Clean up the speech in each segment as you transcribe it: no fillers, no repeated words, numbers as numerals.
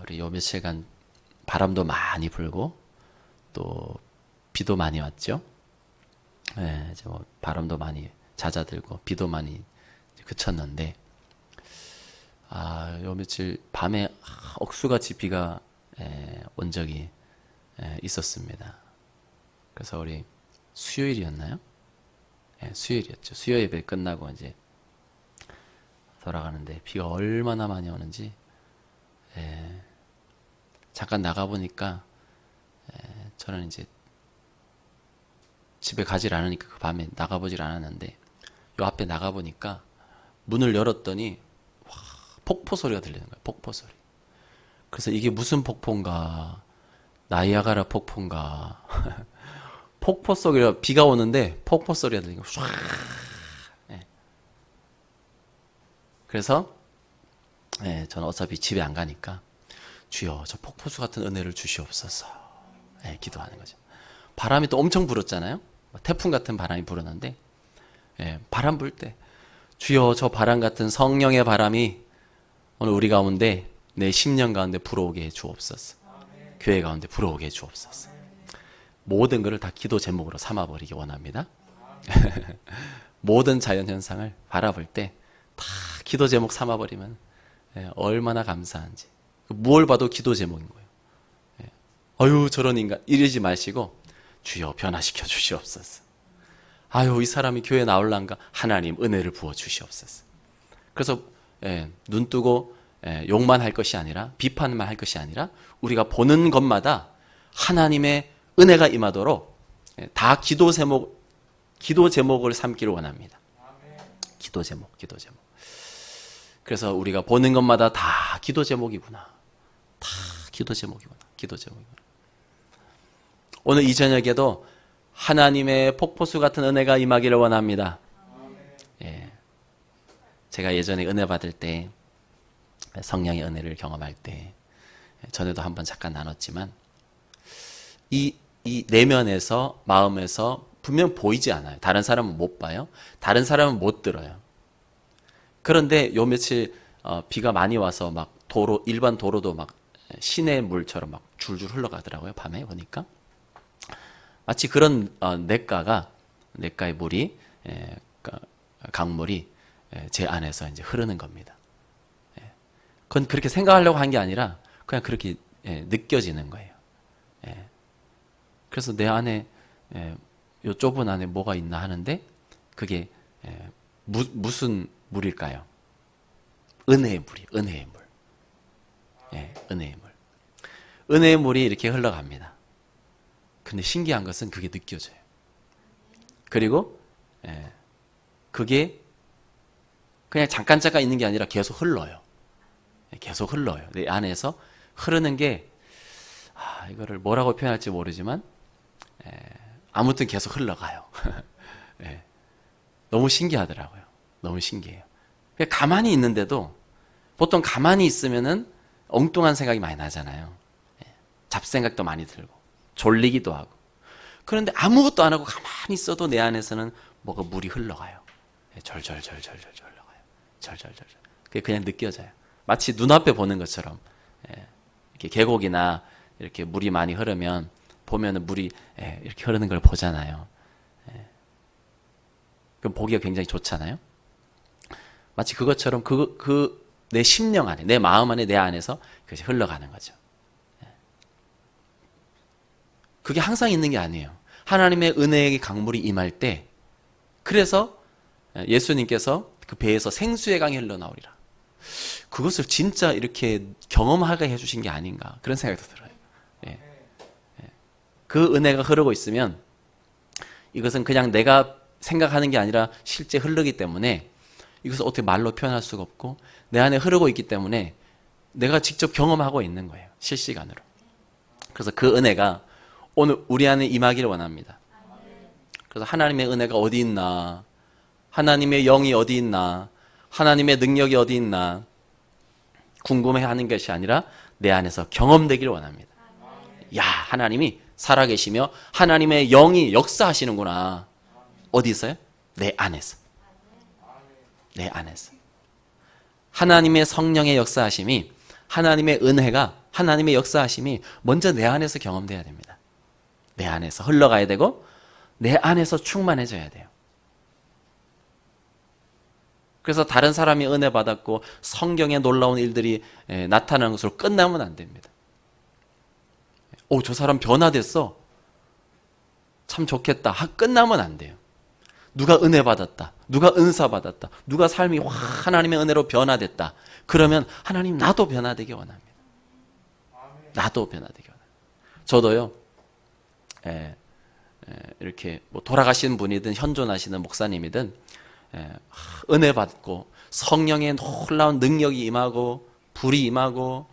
우리 요 며칠간 바람도 많이 불고 또 비도 많이 왔죠. 예, 이제 뭐 바람도 많이 잦아들고 비도 많이 그쳤는데 요 며칠 밤에 억수같이 비가 온 적이 있었습니다. 그래서 우리 수요일이었나요? 수요일이었죠. 수요 예배 끝나고 이제 돌아가는데 비가 얼마나 많이 오는지 잠깐 나가보니까 저는 이제 집에 가질 않으니까 그 밤에 나가보질 않았는데 요 앞에 나가보니까 문을 열었더니 와, 폭포 소리가 들리는 거예요. 폭포 소리. 그래서 이게 무슨 폭포인가, 나이아가라 폭포인가. 폭포 소리가, 비가 오는데 폭포 소리가 들리는 거예요. 그래서 저는 어차피 집에 안 가니까 주여 저 폭포수 같은 은혜를 주시옵소서 기도하는 거죠. 바람이 또 엄청 불었잖아요. 태풍 같은 바람이 불었는데 바람 불 때 주여 저 바람 같은 성령의 바람이 오늘 우리 가운데 내 10년 가운데 불어오게 해 주옵소서. 교회 가운데 불어오게 해 주옵소서. 모든 것을 다 기도 제목으로 삼아버리기 원합니다. 모든 자연현상을 바라볼 때 다 기도 제목 삼아버리면 얼마나 감사한지. 무얼 봐도 기도 제목인 거예요. 아유 저런 인간 이러지 마시고 주여 변화시켜 주시옵소서. 아유 이 사람이 교회 나올란가 하나님 은혜를 부어 주시옵소서. 그래서 눈 뜨고 욕만 할 것이 아니라 비판만 할 것이 아니라 우리가 보는 것마다 하나님의 은혜가 임하도록 다 기도 제목을 삼기를 원합니다. 기도 제목. 그래서 우리가 보는 것마다 다 기도 제목이구나. 다 기도 제목이구나. 오늘 이 저녁에도 하나님의 폭포수 같은 은혜가 임하기를 원합니다. 제가 예전에 은혜 받을 때, 성령의 은혜를 경험할 때, 전에도 한번 잠깐 나눴지만, 이 내면에서, 마음에서 분명 보이지 않아요. 다른 사람은 못 봐요. 다른 사람은 못 들어요. 그런데 요 며칠 비가 많이 와서 막 일반 도로도 막 시내 물처럼 막 줄줄 흘러가더라고요. 밤에 보니까. 마치 그런 냇가의 물이, 강물이 제 안에서 이제 흐르는 겁니다. 그건 그렇게 생각하려고 한 게 아니라 그냥 그렇게 느껴지는 거예요. 그래서 내 안에, 요 좁은 안에 뭐가 있나 하는데 그게 무슨 물일까요? 은혜의 물이, 은혜의 물. 은혜의 물. 은혜의 물이 이렇게 흘러갑니다. 근데 신기한 것은 그게 느껴져요. 그리고 그게 그냥 잠깐 있는 게 아니라 계속 흘러요. 계속 흘러요. 내 안에서 흐르는 게 이거를 뭐라고 표현할지 모르지만 아무튼 계속 흘러가요. 너무 신기하더라고요. 너무 신기해요. 가만히 있는데도 보통 가만히 있으면은 엉뚱한 생각이 많이 나잖아요. 잡생각도 많이 들고 졸리기도 하고. 그런데 아무것도 안 하고 가만히 있어도 내 안에서는 뭐가 물이 흘러가요. 절절흘러가요. 절절절. 그게 그냥 느껴져요. 마치 눈앞에 보는 것처럼 이렇게 계곡이나 이렇게 물이 많이 흐르면 보면은 물이 이렇게 흐르는 걸 보잖아요. 그럼 보기가 굉장히 좋잖아요. 마치 그것처럼 내 심령 안에, 내 마음 안에, 내 안에서 그것이 흘러가는 거죠. 그게 항상 있는 게 아니에요. 하나님의 은혜의 강물이 임할 때, 그래서 예수님께서 그 배에서 생수의 강이 흘러나오리라. 그것을 진짜 이렇게 경험하게 해주신 게 아닌가 그런 생각도 들어요. 그 은혜가 흐르고 있으면 이것은 그냥 내가 생각하는 게 아니라 실제 흐르기 때문에 이것을 어떻게 말로 표현할 수가 없고 내 안에 흐르고 있기 때문에 내가 직접 경험하고 있는 거예요. 실시간으로. 그래서 그 은혜가 오늘 우리 안에 임하기를 원합니다. 그래서 하나님의 은혜가 어디 있나, 하나님의 영이 어디 있나, 하나님의 능력이 어디 있나 궁금해하는 것이 아니라 내 안에서 경험되기를 원합니다. 야, 하나님이 살아계시며 하나님의 영이 역사하시는구나. 어디 있어요? 내 안에서. 내 안에서. 하나님의 성령의 역사하심이, 하나님의 은혜가 하나님의 역사하심이 먼저 내 안에서 경험돼야 됩니다. 내 안에서 흘러가야 되고 내 안에서 충만해져야 돼요. 그래서 다른 사람이 은혜 받았고 성경에 놀라운 일들이 나타나는 것으로 끝나면 안 됩니다. 저 사람 변화됐어. 참 좋겠다. 끝나면 안 돼요. 누가 은혜 받았다. 누가 은사 받았다. 누가 삶이 하나님의 은혜로 변화됐다. 그러면 하나님 나도 변화되기 원합니다. 나도 변화되기 원합니다. 저도요. 이렇게 뭐 돌아가신 분이든 현존하시는 목사님이든 은혜 받고 성령의 놀라운 능력이 임하고 불이 임하고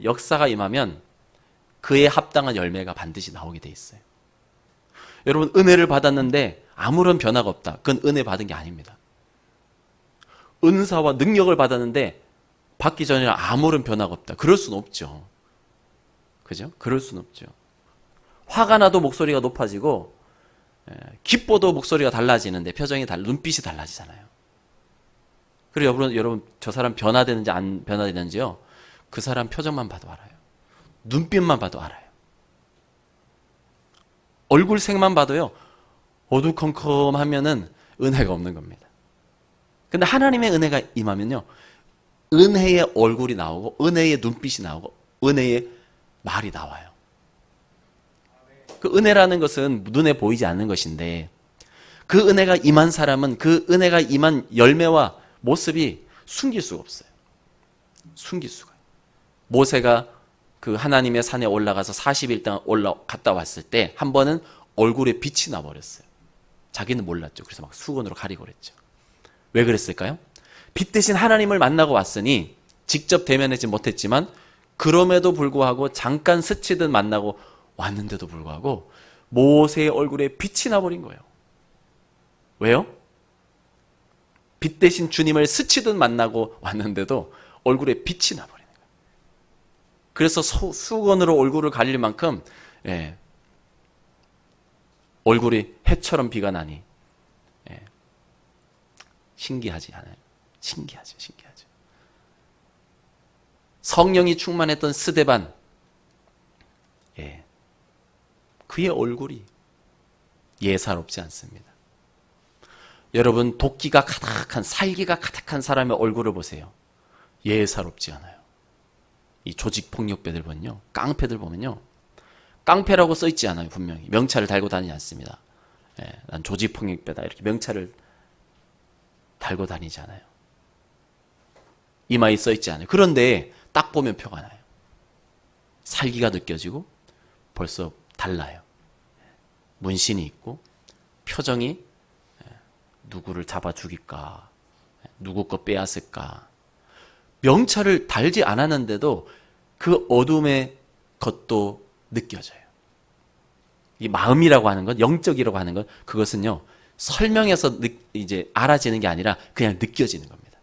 역사가 임하면 그에 합당한 열매가 반드시 나오게 돼 있어요. 여러분 은혜를 받았는데 아무런 변화가 없다. 그건 은혜 받은 게 아닙니다. 은사와 능력을 받았는데 받기 전에 아무런 변화가 없다. 그럴 수는 없죠. 그죠? 그럴 수는 없죠. 화가 나도 목소리가 높아지고 기뻐도 목소리가 달라지는데 표정이 눈빛이 달라지잖아요. 그리고 여러분 저 사람 변화되는지 안 변화되는지요? 그 사람 표정만 봐도 알아요. 눈빛만 봐도 알아요. 얼굴색만 봐도요. 어두컴컴하면은 은혜가 없는 겁니다. 근데 하나님의 은혜가 임하면요. 은혜의 얼굴이 나오고 은혜의 눈빛이 나오고 은혜의 말이 나와요. 그 은혜라는 것은 눈에 보이지 않는 것인데 그 은혜가 임한 사람은 그 은혜가 임한 열매와 모습이 숨길 수가 없어요. 숨길 수가. 모세가 그 하나님의 산에 올라가서 40일 동안 올라갔다 왔을 때 한 번은 얼굴에 빛이 나버렸어요. 자기는 몰랐죠. 그래서 막 수건으로 가리고 그랬죠. 왜 그랬을까요? 빛 대신 하나님을 만나고 왔으니 직접 대면하지 못했지만 그럼에도 불구하고 잠깐 스치듯 만나고 왔는데도 불구하고 모세의 얼굴에 빛이 나버린 거예요. 왜요? 빛 대신 주님을 스치듯 만나고 왔는데도 얼굴에 빛이 나버리는 거예요. 그래서 수건으로 얼굴을 가릴 만큼 얼굴이 해처럼 비가 나니 신기하지 않아요? 신기하죠. 성령이 충만했던 스데반 그의 얼굴이 예사롭지 않습니다. 여러분 도끼가 가득한 살기가 가득한 사람의 얼굴을 보세요. 예사롭지 않아요. 이 조직폭력배들 보면요. 깡패들 보면요. 깡패라고 써있지 않아요. 분명히. 명찰을 달고 다니지 않습니다. 난 조직폭력배다. 이렇게 명찰을 달고 다니지 않아요. 이마에 써있지 않아요. 그런데 딱 보면 표가 나요. 살기가 느껴지고 벌써 달라요. 문신이 있고 표정이 누구를 잡아 죽일까? 누구 거 빼앗을까? 명찰을 달지 않았는데도 그 어둠의 것도 느껴져요. 이 마음이라고 하는 것, 영적이라고 하는 것, 그것은요, 설명해서 이제 알아지는 게 아니라 그냥 느껴지는 겁니다.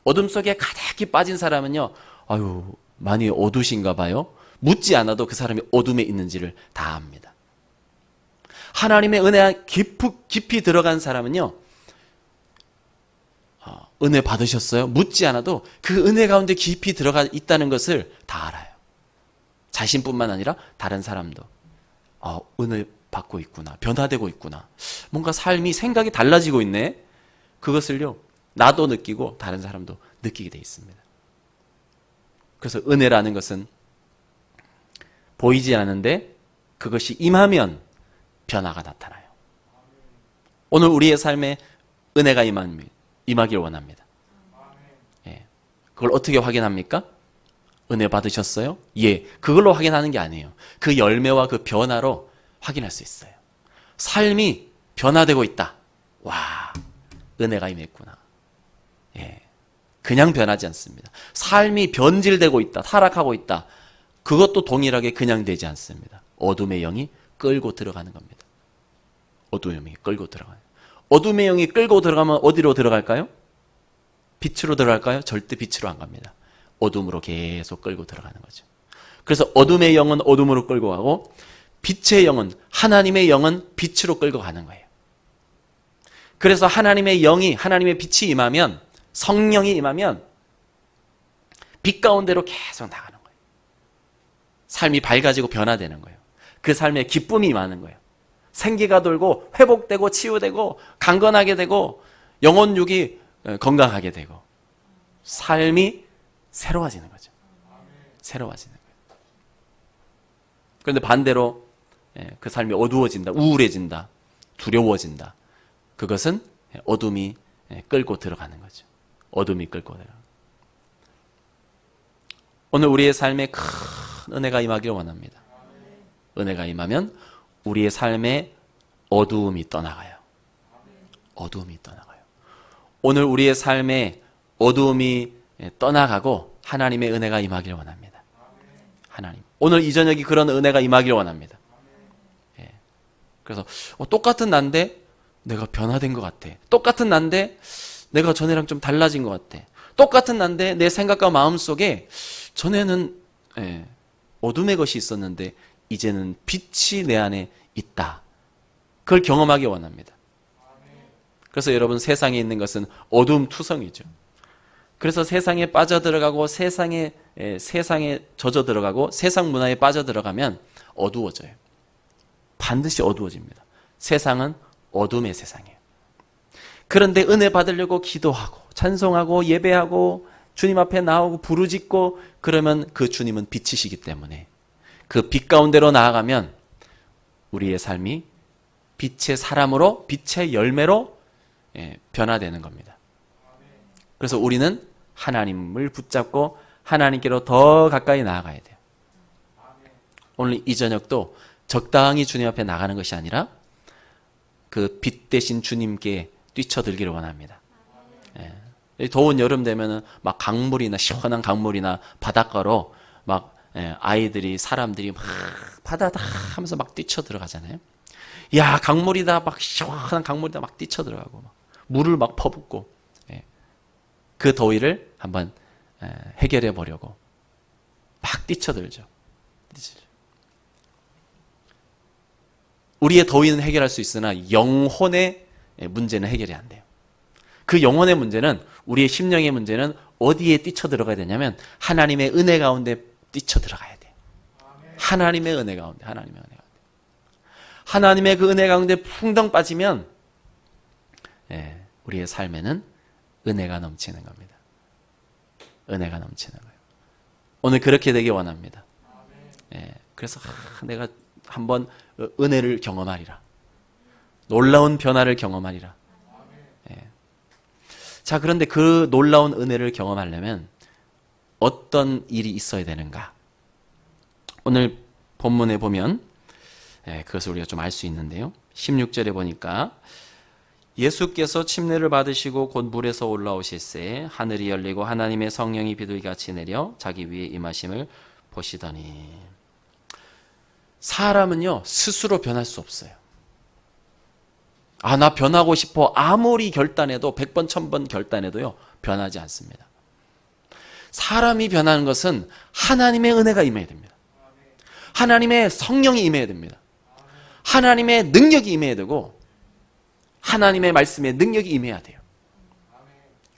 어둠 속에 가득히 빠진 사람은요, 아유, 많이 어두신가 봐요. 묻지 않아도 그 사람이 어둠에 있는지를 다 압니다. 하나님의 은혜가 깊이 들어간 사람은요, 은혜 받으셨어요? 묻지 않아도 그 은혜 가운데 깊이 들어가 있다는 것을 다 알아요. 자신뿐만 아니라 다른 사람도 은혜 받고 있구나. 변화되고 있구나. 뭔가 삶이 생각이 달라지고 있네. 그것을요. 나도 느끼고 다른 사람도 느끼게 돼 있습니다. 그래서 은혜라는 것은 보이지 않는데 그것이 임하면 변화가 나타나요. 오늘 우리의 삶에 은혜가 임하길 원합니다. 그걸 어떻게 확인합니까? 은혜 받으셨어요? 예. 그걸로 확인하는 게 아니에요. 그 열매와 그 변화로 확인할 수 있어요. 삶이 변화되고 있다. 와, 은혜가 임했구나. 예. 그냥 변하지 않습니다. 삶이 변질되고 있다. 타락하고 있다. 그것도 동일하게 그냥 되지 않습니다. 어둠의 영이 끌고 들어가는 겁니다. 어둠의 영이 끌고 들어가요. 어둠의 영이 끌고 들어가면 어디로 들어갈까요? 빛으로 들어갈까요? 절대 빛으로 안 갑니다. 어둠으로 계속 끌고 들어가는 거죠. 그래서 어둠의 영은 어둠으로 끌고 가고 빛의 영은, 하나님의 영은 빛으로 끌고 가는 거예요. 그래서 하나님의 영이, 하나님의 빛이 임하면, 성령이 임하면 빛 가운데로 계속 나가는 거예요. 삶이 밝아지고 변화되는 거예요. 그 삶에 기쁨이 임하는 거예요. 생기가 돌고 회복되고 치유되고 강건하게 되고 영혼육이 건강하게 되고 삶이 새로워지는 거죠. 새로워지는 거예요. 그런데 반대로 그 삶이 어두워진다, 우울해진다, 두려워진다. 그것은 어둠이 끌고 들어가는 거죠. 어둠이 끌고 들어가는 거예요. 오늘 우리의 삶에 큰 은혜가 임하기를 원합니다. 은혜가 임하면 우리의 삶에 어두움이 떠나가요. 어두움이 떠나가요. 오늘 우리의 삶에 어두움이 떠나가고 하나님의 은혜가 임하기를 원합니다. 하나님. 오늘 이 저녁이 그런 은혜가 임하기를 원합니다. 예. 그래서 똑같은 난데 내가 변화된 것 같아. 똑같은 난데 내가 전에랑 좀 달라진 것 같아. 똑같은 난데 내 생각과 마음 속에 전에는 어둠의 것이 있었는데 이제는 빛이 내 안에 있다. 그걸 경험하기 원합니다. 그래서 여러분, 세상에 있는 것은 어둠 투성이죠. 그래서 세상에 빠져들어가고 세상에 젖어 들어가고 세상 문화에 빠져들어가면 어두워져요. 반드시 어두워집니다. 세상은 어둠의 세상이에요. 그런데 은혜 받으려고 기도하고 찬송하고 예배하고 주님 앞에 나오고 부르짖고 그러면 그 주님은 빛이시기 때문에 그 빛 가운데로 나아가면 우리의 삶이 빛의 사람으로 빛의 열매로 변화되는 겁니다. 그래서 우리는 하나님을 붙잡고 하나님께로 더 가까이 나아가야 돼요. 오늘 이 저녁도 적당히 주님 앞에 나가는 것이 아니라 그 빛 대신 주님께 뛰쳐들기를 원합니다. 더운 여름 되면은 막 강물이나 시원한 강물이나 바닷가로 막 아이들이 사람들이 막 바다다 하면서 막 뛰쳐 들어가잖아요. 야, 강물이다, 막 시원한 강물이다, 막 뛰쳐 들어가고 막 물을 막 퍼붓고 그 더위를 한번 해결해 보려고 막 뛰쳐들죠. 우리의 더위는 해결할 수 있으나 영혼의 문제는 해결이 안 돼요. 그 영혼의 문제는, 우리의 심령의 문제는 어디에 뛰쳐들어가야 되냐면 하나님의 은혜 가운데 뛰쳐들어가야 돼요. 하나님의 은혜 가운데, 하나님의 은혜 가운데. 하나님의 그 은혜 가운데 풍덩 빠지면 우리의 삶에는 은혜가 넘치는 겁니다. 은혜가 넘치는 거예요. 오늘 그렇게 되기 원합니다. 그래서 내가 한번 은혜를 경험하리라. 놀라운 변화를 경험하리라. 자, 그런데 그 놀라운 은혜를 경험하려면 어떤 일이 있어야 되는가? 오늘 본문에 보면 그것을 우리가 좀 알 수 있는데요. 16절에 보니까 예수께서 침례를 받으시고 곧 물에서 올라오실새 하늘이 열리고 하나님의 성령이 비둘기같이 내려 자기 위에 임하심을 보시더니. 사람은요, 스스로 변할 수 없어요. 아, 나 변하고 싶어. 아무리 결단해도 100번, 1000번 결단해도요, 변하지 않습니다. 사람이 변하는 것은 하나님의 은혜가 임해야 됩니다. 하나님의 성령이 임해야 됩니다. 하나님의 능력이 임해야 되고 하나님의 말씀의 능력이 임해야 돼요.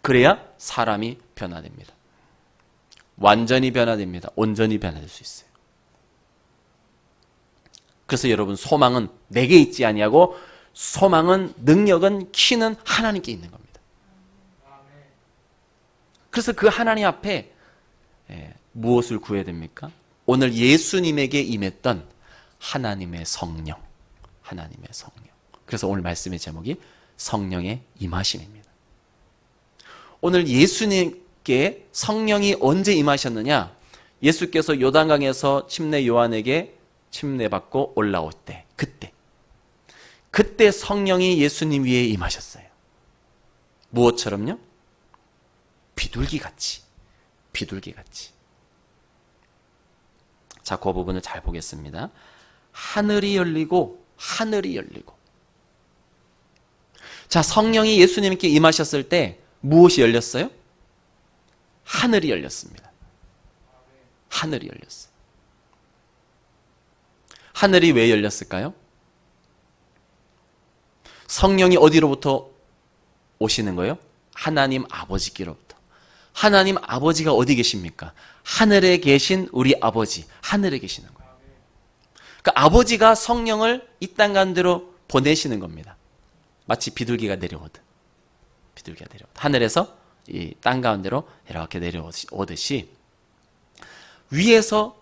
그래야 사람이 변화됩니다. 완전히 변화됩니다. 온전히 변화될 수 있어요. 그래서 여러분, 소망은 내게 있지 아니하고 소망은, 능력은, 키는 하나님께 있는 겁니다. 그래서 그 하나님 앞에 무엇을 구해야 됩니까? 오늘 예수님에게 임했던 하나님의 성령. 하나님의 성령. 그래서 오늘 말씀의 제목이 성령의 임하심입니다. 오늘 예수님께 성령이 언제 임하셨느냐? 예수께서 요단강에서 침례 요한에게 침례받고 올라올 때, 그때 성령이 예수님 위에 임하셨어요. 무엇처럼요? 비둘기같이. 자, 그 부분을 잘 보겠습니다. 하늘이 열리고. 자, 성령이 예수님께 임하셨을 때 무엇이 열렸어요? 하늘이 열렸습니다. 하늘이 열렸어요. 하늘이 왜 열렸을까요? 성령이 어디로부터 오시는 거예요? 하나님 아버지께로부터. 하나님 아버지가 어디 계십니까? 하늘에 계신 우리 아버지, 하늘에 계시는 거예요. 그러니까 아버지가 성령을 이 땅 가운데로 보내시는 겁니다. 마치 비둘기가 내려오듯. 하늘에서 이 땅 가운데로 이렇게 내려오듯이 위에서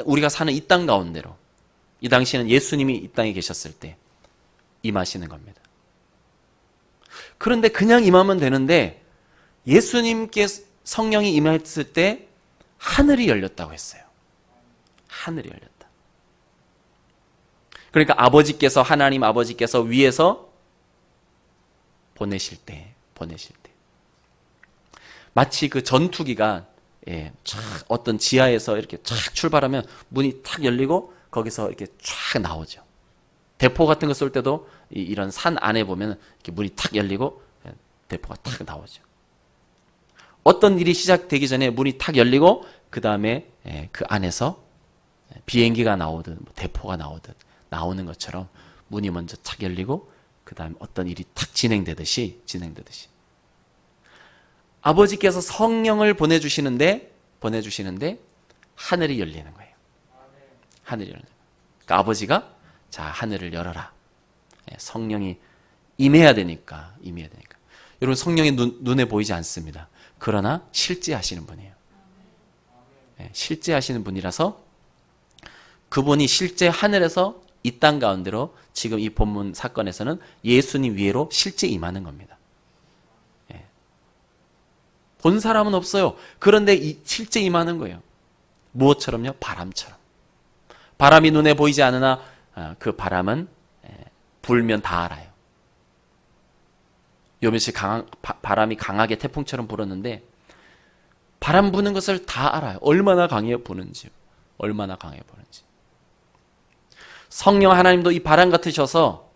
우리가 사는 이 땅 가운데로, 이 당시에는 예수님이 이 땅에 계셨을 때 임하시는 겁니다. 그런데 그냥 임하면 되는데 예수님께 성령이 임했을 때 하늘이 열렸다고 했어요. 하늘이 열렸다. 그러니까 하나님 아버지께서 위에서 보내실 때 마치 그 전투기가 어떤 지하에서 이렇게 쫙 출발하면 문이 탁 열리고 거기서 이렇게 쫙 나오죠. 대포 같은 거 쏠 때도 이런 산 안에 보면 이렇게 문이 탁 열리고 대포가 탁 나오죠. 어떤 일이 시작되기 전에 문이 탁 열리고 그 다음에 그 안에서 비행기가 나오든 대포가 나오든 나오는 것처럼 문이 먼저 탁 열리고 그 다음에 어떤 일이 탁 진행되듯이 아버지께서 성령을 보내주시는데 하늘이 열리는 거예요. 하늘이 열리는 거예요. 그러니까 아버지가 자, 하늘을 열어라. 성령이 임해야 되니까. 여러분, 성령이 눈에 보이지 않습니다. 그러나 실제 하시는 분이에요. 실제 하시는 분이라서 그분이 실제 하늘에서 이 땅 가운데로 지금 이 본문 사건에서는 예수님 위에로 실제 임하는 겁니다. 본 사람은 없어요. 그런데 실제 임하는 거예요. 무엇처럼요? 바람처럼. 바람이 눈에 보이지 않으나 그 바람은 불면 다 알아요. 요 며칠 바람이 강하게 태풍처럼 불었는데 바람 부는 것을 다 알아요. 얼마나 강하게 부는지. 성령 하나님도 이 바람 같으셔서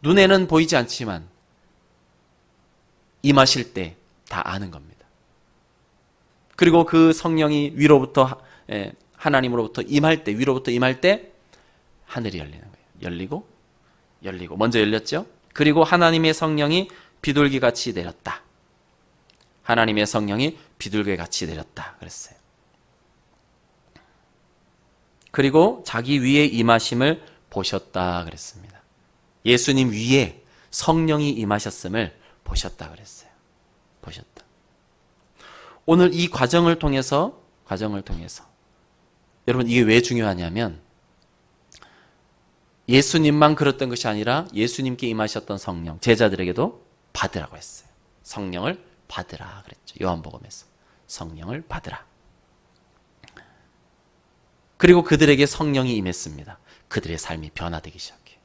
눈에는 보이지 않지만 임하실 때 다 아는 겁니다. 그리고 그 성령이 위로부터 하나님으로부터 위로부터 임할 때 하늘이 열리는 거예요. 열리고 먼저 열렸죠. 그리고 하나님의 성령이 비둘기같이 내렸다. 하나님의 성령이 비둘기같이 내렸다 그랬어요. 그리고 자기 위에 임하심을 보셨다 그랬습니다. 예수님 위에 성령이 임하셨음을 보셨다 그랬어요. 보셨다. 오늘 이 과정을 통해서 여러분, 이게 왜 중요하냐면 예수님만 그랬던 것이 아니라 예수님께 임하셨던 성령, 제자들에게도 받으라고 했어요. 성령을 받으라 그랬죠. 요한복음에서 성령을 받으라. 그리고 그들에게 성령이 임했습니다. 그들의 삶이 변화되기 시작해요.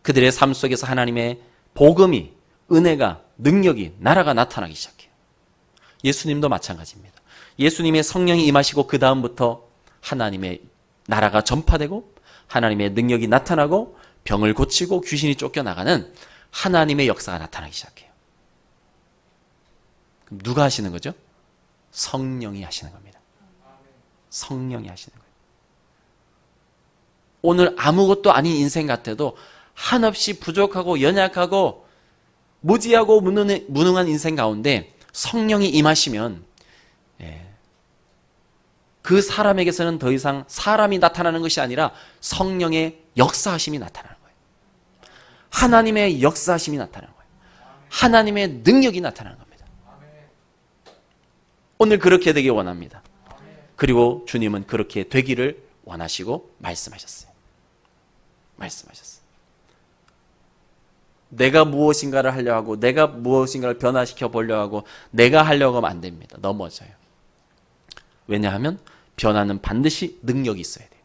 그들의 삶 속에서 하나님의 복음이, 은혜가, 능력이, 나라가 나타나기 시작해요. 예수님도 마찬가지입니다. 예수님의 성령이 임하시고 그 다음부터 하나님의 나라가 전파되고 하나님의 능력이 나타나고 병을 고치고 귀신이 쫓겨나가는 하나님의 역사가 나타나기 시작해요. 그럼 누가 하시는 거죠? 성령이 하시는 겁니다. 성령이 하시는 거예요. 오늘 아무것도 아닌 인생 같아도 한없이 부족하고 연약하고 무지하고 무능한 인생 가운데 성령이 임하시면 그 사람에게서는 더 이상 사람이 나타나는 것이 아니라 성령의 역사하심이 나타나는 거예요. 하나님의 역사하심이 나타나는 거예요. 하나님의 능력이 나타나는 겁니다. 오늘 그렇게 되길 원합니다. 그리고 주님은 그렇게 되기를 원하시고 말씀하셨어요. 내가 무엇인가를 하려고 하고 내가 무엇인가를 변화시켜 보려고 하고 내가 하려고 하면 안 됩니다. 넘어져요. 왜냐하면 변화는 반드시 능력이 있어야 돼요.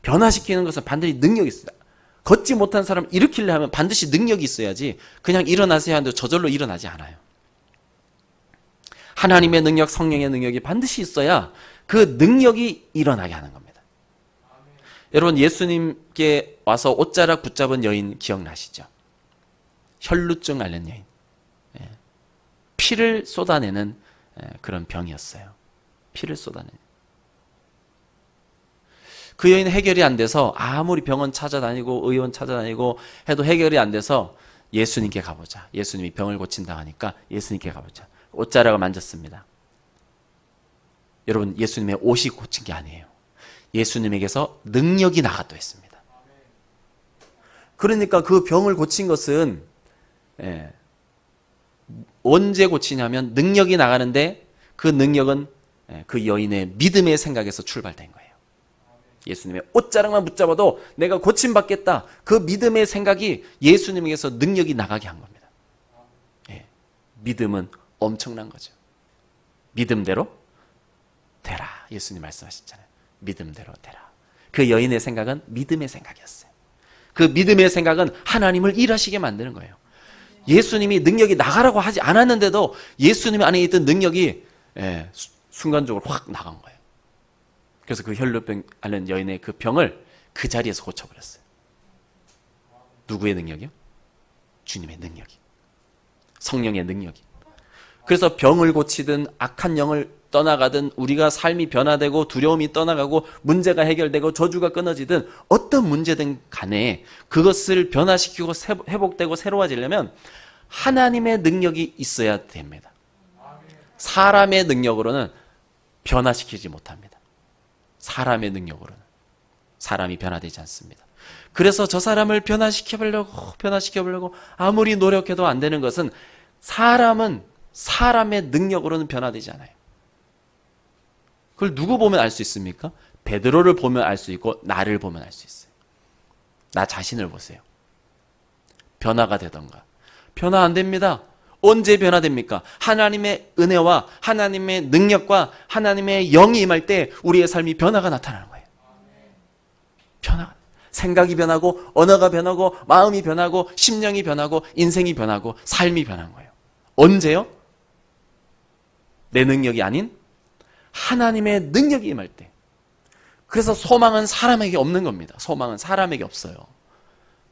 변화시키는 것은 반드시 능력이 있어요. 걷지 못한 사람을 일으키려 하면 반드시 능력이 있어야지 그냥 일어나세요 하는데 저절로 일어나지 않아요. 하나님의 능력, 성령의 능력이 반드시 있어야 그 능력이 일어나게 하는 겁니다. 여러분, 예수님께 와서 옷자락 붙잡은 여인 기억나시죠? 혈루증 앓는 여인. 피를 쏟아내는 그런 병이었어요. 피를 쏟아내는. 그 여인은 해결이 안 돼서 아무리 병원 찾아다니고 의원 찾아다니고 해도 해결이 안 돼서 예수님께 가보자. 예수님이 병을 고친다 하니까 예수님께 가보자. 옷자락을 만졌습니다. 여러분, 예수님의 옷이 고친 게 아니에요. 예수님에게서 능력이 나갔다 했습니다. 그러니까 그 병을 고친 것은 언제 고치냐면 능력이 나가는데 그 능력은 그 여인의 믿음의 생각에서 출발된 거예요. 예수님의 옷자락만 붙잡아도 내가 고침받겠다. 그 믿음의 생각이 예수님에게서 능력이 나가게 한 겁니다. 믿음은 엄청난 거죠. 믿음대로 되라. 예수님 말씀하셨잖아요. 믿음대로 되라. 그 여인의 생각은 믿음의 생각이었어요. 그 믿음의 생각은 하나님을 일하시게 만드는 거예요. 예수님이 능력이 나가라고 하지 않았는데도 예수님 안에 있던 능력이 순간적으로 확 나간 거예요. 그래서 그 혈루병 앓는 여인의 그 병을 그 자리에서 고쳐버렸어요. 누구의 능력이요? 주님의 능력이. 성령의 능력이. 그래서 병을 고치든 악한 영을 떠나가든 우리가 삶이 변화되고 두려움이 떠나가고 문제가 해결되고 저주가 끊어지든 어떤 문제든 간에 그것을 변화시키고 회복되고 새로워지려면 하나님의 능력이 있어야 됩니다. 사람의 능력으로는 변화시키지 못합니다. 사람의 능력으로는 사람이 변화되지 않습니다. 그래서 저 사람을 변화시켜보려고 아무리 노력해도 안 되는 것은 사람은 사람의 능력으로는 변화되지 않아요. 그걸 누구 보면 알 수 있습니까? 베드로를 보면 알 수 있고 나를 보면 알 수 있어요. 나 자신을 보세요. 변화가 되던가. 변화 안 됩니다. 언제 변화됩니까? 하나님의 은혜와 하나님의 능력과 하나님의 영이 임할 때 우리의 삶이 변화가 나타나는 거예요. 변화가. 생각이 변하고 언어가 변하고 마음이 변하고 심령이 변하고 인생이 변하고 삶이 변한 거예요. 언제요? 내 능력이 아닌 하나님의 능력이 임할 때. 그래서 소망은 사람에게 없는 겁니다. 소망은 사람에게 없어요.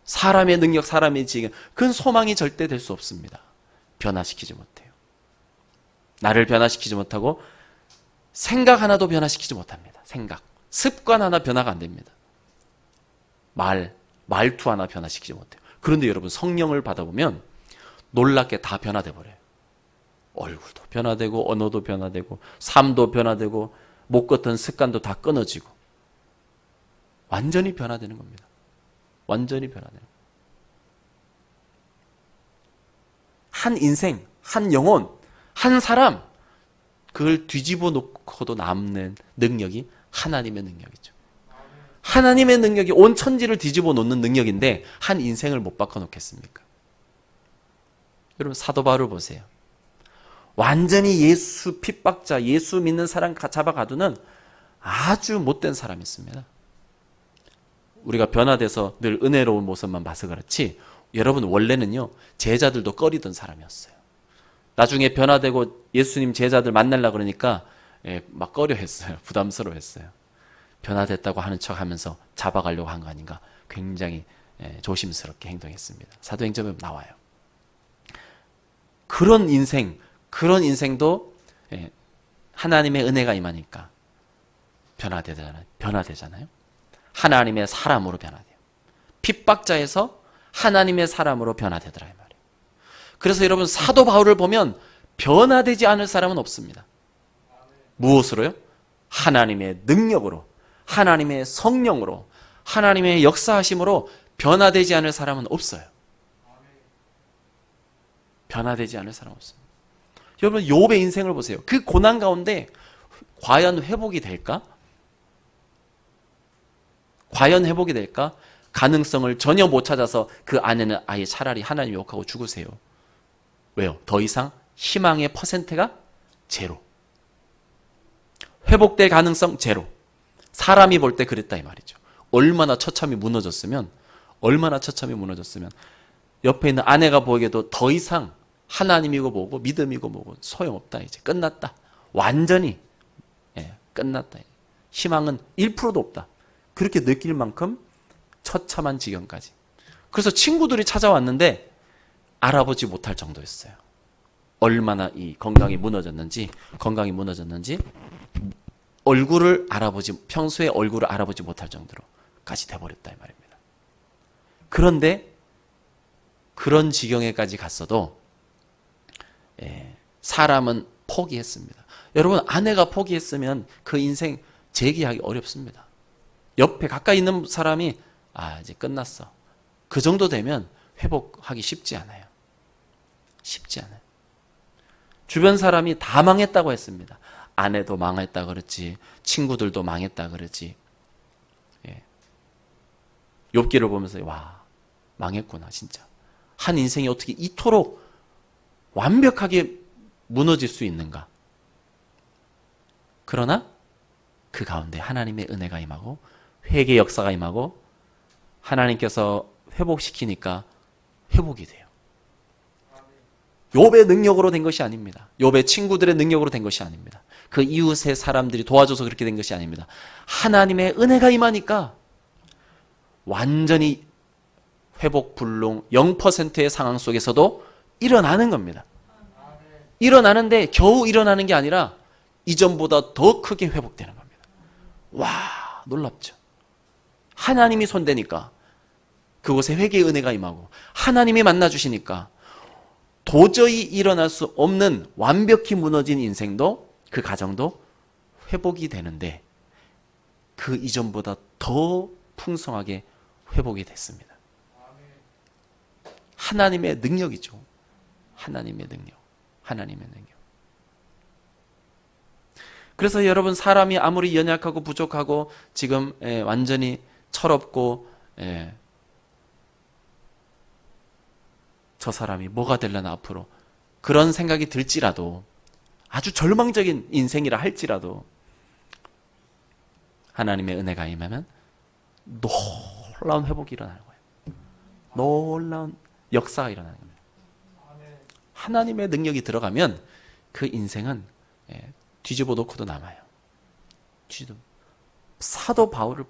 사람의 능력, 사람의 지혜, 그건 소망이 절대 될 수 없습니다. 변화시키지 못해요. 나를 변화시키지 못하고 생각 하나도 변화시키지 못합니다. 생각, 습관 하나 변화가 안 됩니다. 말투 하나 변화시키지 못해요. 그런데 여러분, 성령을 받아보면 놀랍게 다 변화돼 버려요. 얼굴도 변화되고 언어도 변화되고 삶도 변화되고 못 걷던 습관도 다 끊어지고 완전히 변화되는 겁니다. 완전히 변화되는 거예요. 한 인생, 한 영혼, 한 사람, 그걸 뒤집어 놓고도 남는 능력이 하나님의 능력이죠. 하나님의 능력이 온 천지를 뒤집어 놓는 능력인데 한 인생을 못 바꿔놓겠습니까? 여러분, 사도 바울을 보세요. 완전히 예수 핍박자, 예수 믿는 사람 잡아가두는 아주 못된 사람이 있습니다. 우리가 변화돼서 늘 은혜로운 모습만 봐서 그렇지 여러분, 원래는요 제자들도 꺼리던 사람이었어요. 나중에 변화되고 예수님 제자들 만나려고 그러니까 막 꺼려했어요. 부담스러워했어요. 변화됐다고 하는 척하면서 잡아가려고 한 거 아닌가, 굉장히 조심스럽게 행동했습니다. 사도행전에 나와요. 그런 인생도 하나님의 은혜가 임하니까 변화되잖아요. 하나님의 사람으로 변화돼요. 핍박자에서 하나님의 사람으로 변화되더라 이 말이에요. 그래서 여러분, 사도 바울을 보면 변화되지 않을 사람은 없습니다. 무엇으로요? 하나님의 능력으로, 하나님의 성령으로, 하나님의 역사하심으로 변화되지 않을 사람은 없어요. 변화되지 않을 사람은 없습니다. 여러분, 욥의 인생을 보세요. 그 고난 가운데 과연 회복이 될까? 과연 회복이 될까? 가능성을 전혀 못 찾아서 그 아내는 아예 차라리 하나님 욕하고 죽으세요. 왜요? 더 이상 희망의 퍼센트가 제로. 회복될 가능성 제로. 사람이 볼 때 그랬다 이 말이죠. 얼마나 처참히 무너졌으면 옆에 있는 아내가 보기에도 더 이상 하나님이고 뭐고 믿음이고 뭐고 소용없다. 이제 끝났다. 완전히 끝났다. 희망은 1%도 없다. 그렇게 느낄 만큼 처참한 지경까지. 그래서 친구들이 찾아왔는데 알아보지 못할 정도였어요. 얼마나 이 건강이 무너졌는지 평소에 얼굴을 알아보지 못할 정도로까지 돼버렸다 이 말입니다. 그런데 그런 지경에까지 갔어도 사람은 포기했습니다. 여러분, 아내가 포기했으면 그 인생 재기하기 어렵습니다. 옆에 가까이 있는 사람이 이제 끝났어. 그 정도 되면 회복하기 쉽지 않아요. 쉽지 않아요. 주변 사람이 다 망했다고 했습니다. 아내도 망했다 그랬지, 친구들도 망했다 그랬지. 예. 욥기를 보면서 와, 망했구나 진짜. 한 인생이 어떻게 이토록 완벽하게 무너질 수 있는가. 그러나 그 가운데 하나님의 은혜가 임하고 회개 역사가 임하고 하나님께서 회복시키니까 회복이 돼요. 욥의 능력으로 된 것이 아닙니다. 욥의 친구들의 능력으로 된 것이 아닙니다. 그 이웃의 사람들이 도와줘서 그렇게 된 것이 아닙니다. 하나님의 은혜가 임하니까 완전히 회복 불능 0%의 상황 속에서도 일어나는 겁니다. 일어나는데 겨우 일어나는 게 아니라 이전보다 더 크게 회복되는 겁니다. 와, 놀랍죠. 하나님이 손대니까 그곳에 회개의 은혜가 임하고 하나님이 만나주시니까 도저히 일어날 수 없는 완벽히 무너진 인생도 그 가정도 회복이 되는데 그 이전보다 더 풍성하게 회복이 됐습니다. 하나님의 능력이죠. 하나님의 능력. 하나님의 능력. 그래서 여러분, 사람이 아무리 연약하고 부족하고 지금 완전히 철없고 저 사람이 뭐가 되려나 앞으로 그런 생각이 들지라도 아주 절망적인 인생이라 할지라도 하나님의 은혜가 임하면 놀라운 회복이 일어나는 거예요. 놀라운 역사가 일어나는 겁니다. 하나님의 능력이 들어가면 그 인생은 뒤집어 놓고도 남아요. 사도 바울을